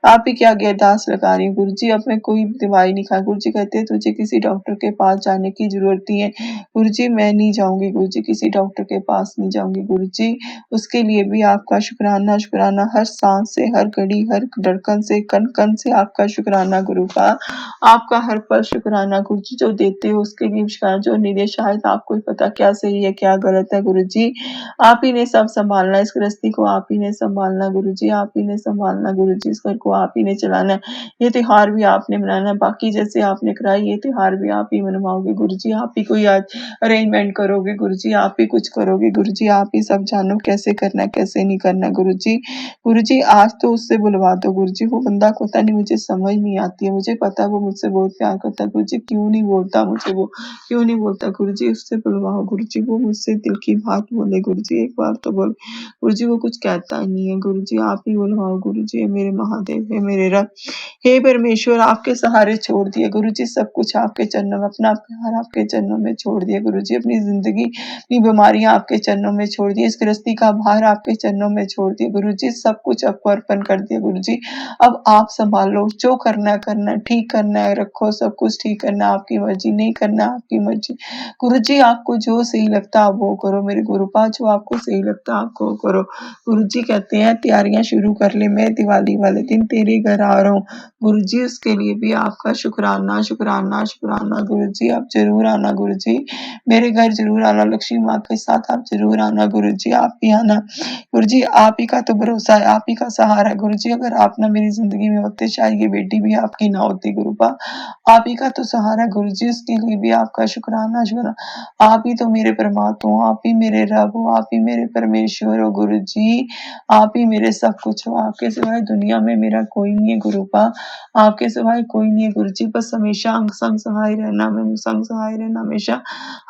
आप ही के आगे अरदास लगा रही हूँ गुरुजी। अब मैं कोई दवाई नहीं खा, गुरुजी कहते हैं तुझे किसी डॉक्टर के पास जाने की जरूरत नहीं है गुरुजी, मैं नहीं जाऊंगी गुरुजी, किसी डॉक्टर के पास नहीं जाऊंगी गुरुजी। उसके लिए भी आपका शुक्राना शुक्राना, हर सांस से हर घड़ी हर धड़कन से कण कण से आपका शुक्राना गुरु का, आपका हर पल शुक्राना गुरुजी। जो देते हो उसके लिए शुक्राना, जो नहीं दे शायद आपको ही पता क्या सही है क्या गलत है गुरुजी। आप ही ने सब संभालना, इस गृहस्थी को आप ही ने संभालना गुरुजी, आप ही ने संभालना गुरुजी, इस घर को आप ही ने चलाना है। ये त्योहार भी आपने मनाना है, बाकी जैसे आपने कराई ये त्योहार भी आप ही मनवाओगे गुरुजी, आप ही कोई आज अरेंजमेंट करोगे गुरुजी, आप ही कुछ करोगे गुरुजी, आप ही सब जानो कैसे करना है कैसे नहीं करना गुरुजी। गुरुजी आज तो उससे बुलवा दो गुरुजी, वो बंदा पता नहीं मुझे समझ नहीं आती है, मुझे पता है वो मुझसे बहुत प्यार करता है गुरुजी, क्यों नहीं बोलता मुझे, वो क्यों नहीं बोलता गुरुजी, उससे बुलवाओ गुरुजी, वो मुझसे दिल की बात बोले गुरुजी, एक बार तो बोल गुरुजी, वो कुछ कहता ही नहीं है गुरुजी, आप ही बुलवाओ गुरुजी। हे मेरे महादेव, हे मेरे रब, हे परमेश्वर, आपके सहारे छोड़ दिए गुरुजी, सब कुछ आपके चरणों में, अपना प्यार आपके चरणों में छोड़ दिया गुरुजी, अपनी जिंदगी अपनी बीमारियां आपके चरणों में छोड़ दी, इस गृहस्थी का भार आपके चरणों में छोड़ दिया गुरुजी, सब कुछ आपको अर्पण कर दिया गुरुजी। अब आप संभालो, जो करना है करना है, ठीक करना है रखो, सब कुछ ठीक करना है, आपकी मर्जी, नहीं करना आपकी मर्जी गुरुजी, आपको जो सही लगता है आप वो करो मेरे गुरुपा, जो आपको सही लगता है आपको वो करो गुरुजी। कहते हैं तैयारियां शुरू कर ले, मैं दिवाली वाले दिन तेरे घर आ रहा हूँ गुरुजी, उसके लिए भी आपका शुक्राना शुक्राना शुक्राना गुरुजी। आप जरूर आना गुरुजी, मेरे घर जरूर आना, लक्ष्मी माँ के साथ आप जरूर आना गुरुजी, आप भी आना गुरुजी, आप ही का तो भरोसा है, आप ही का सहारा है गुरुजी। अगर आप ना मेरी जिंदगी में होते शायद ये बेटी भी आपकी ना होती गुरुपा, आप ही का तो सहारा गुरुजी, उसके लिए भी आपका शुक्राना शुक्राना। आप ही तो मेरे परमात्मा हो, आप ही मेरे रब हो, आप ही मेरे परमेश्वर हो गुरुजी, आप ही मेरे सब कुछ हो, आपके सिवाय दुनिया में मेरा कोई नहीं है गुरुपा, आपके सिवाय कोई नहीं है गुरुजी। बस हमेशा अंग संग सहाय रहना, मैं संग सहाय रहना, हमेशा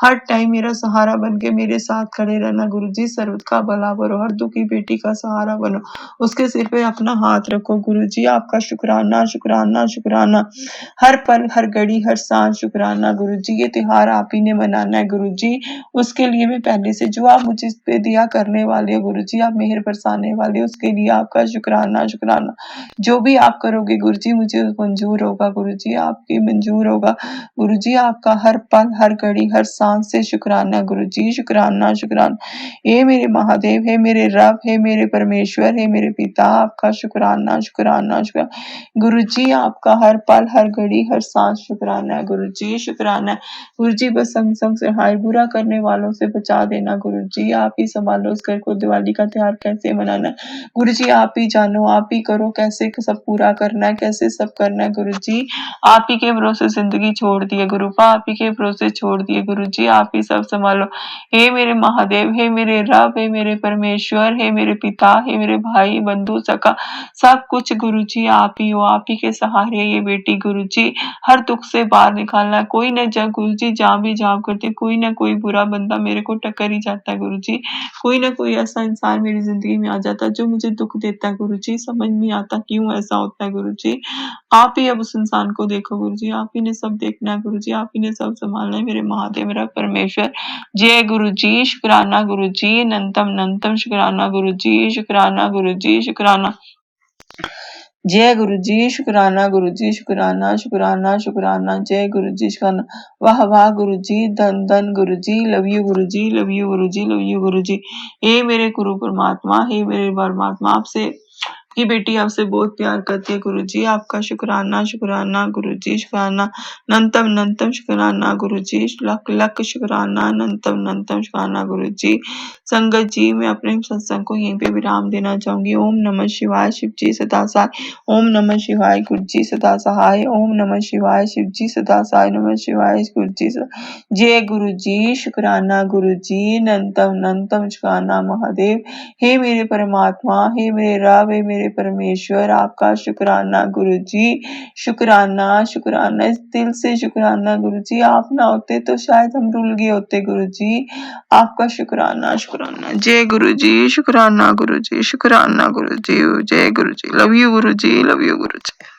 हर टाइम मेरा सहारा बन के मेरे साथ खड़े रहना गुरुजी। सर्व का भला करो, हर दुखी बेटी का सहारा बनो, उसके सिर पे अपना हाथ रखो गुरुजी। आपका शुक्राना शुक्राना शुक्राना, हर पल हर घड़ी हर सांस शुक्राना गुरुजी। ये त्योहार आप ही ने मनाना है गुरुजी, उसके लिए मैं पहले से जो आप मुझे इस पे दिया करने वाले हो गुरुजी, आप मेहर बरसाने वाले हो, उसके लिए आपका शुक्राना शुक्राना। जो भी आप करोगे गुरुजी मुझे मंजूर होगा गुरुजी, आपकी मंजूर होगा गुरुजी। आपका हर पल हर घड़ी हर सांस से शुक्राना गुरुजी, शुक्राना शुक्राना। हे मेरे महादेव, हे मेरे रब, हे मेरे परमेश्वर, हे मेरे पिता, आपका शुक्राना शुक्राना शुक्राना गुरुजी। आपका हर पल हर घड़ी हर सांस शुक्राना है गुरुजी, शुक्राना है गुरुजी। बस संग संग से हाय बुरा करने वालों से बचा देना गुरुजी, आप ही संभालो उस घर को, दिवाली का त्योहार कैसे मनाना है गुरुजी, आप ही जानो, आप ही करो, कैसे सब पूरा करना है कैसे सब करना है गुरुजी। आप ही के भरोसे जिंदगी छोड़ दिए गुरुपा, आप ही के भरोसे छोड़ दिए गुरुजी, आप ही सब संभालो। हे मेरे महादेव, हे मेरे रब, हे मेरे परमेश्वर, हे मेरे पिता, हे मेरे भाई बंधु सखा, सब कुछ गुरुजी आप ही हो, आप ही के सहारे ये बेटी गुरुजी हर दुख से बाहर निकालना है। कोई न जब गुरुजी जहाँ भी जॉब करते कोई ना कोई बुरा बंदा मेरे को टक्कर ही जाता है गुरुजी, कोई ना कोई ऐसा इंसान मेरी जिंदगी में आ जाता है जो मुझे दुख देता है गुरुजी, समझ नहीं आता क्यों ऐसा होता है गुरु जी। आप ही अब उस इंसान को देखो गुरु जी, आप ही ने सब देखना है गुरु जी, आप ही ने सब संभालना है मेरे महादेव मेरा परमेश्वर। जय गुरु जी, शुक्राना गुरु जी, अनंतम अनंतम शुक्राना गुरु जी, शुक्राना गुरु जी, शुक्राना। जय गुरु जी, शुक्राना गुरु जी, शुक्राना शुक्राना शुक्राना, जय गुरु जी, शुक्राना। वाह वाह गुरु जी, धन धन गुरु जी, love you Guru ji, love you Guru ji, love you गुरु जी। हे मेरे गुरु परमात्मा, हे मेरे परमात्मा, आपसे की बेटी आपसे बहुत प्यार करती है गुरु जी, आपका शुक्राना शुक्राना गुरु जी, शुक्राना अनंतम अनंतम शुक्राना गुरु जी, लख लख शुक्राना अनंतम अनंतम शुक्राना गुरु जी। संगत जी, मैं अपने सत्संग को यहीं पे विराम देना चाहूंगी। ओम नमः शिवाय, शिव जी सदा सहाय। ओम नमः शिवाय, गुरु जी सदा सहाय। ओम नमः शिवाय, शिव जी सदा सहाय। नमः शिवाय, गुरु जी जय गुरु जी, शुक्राना गुरु जी, अनंतम अनंतम शुक्राना महादेव। हे मेरे परमात्मा, हे मेरे रब, हे मेरे परमेश्वर, आपका शुक्राना गुरु जी, शुक्राना शुक्राना, इस दिल से शुक्राना गुरु जी। आप ना होते तो शायद हम रुल गए होते गुरु जी, आपका शुक्राना शुक्राना। जय गुरु जी, शुक्राना गुरु जी, शुक्राना गुरु जी, जय गुरु जी, love you Guru ji, love you Guru ji.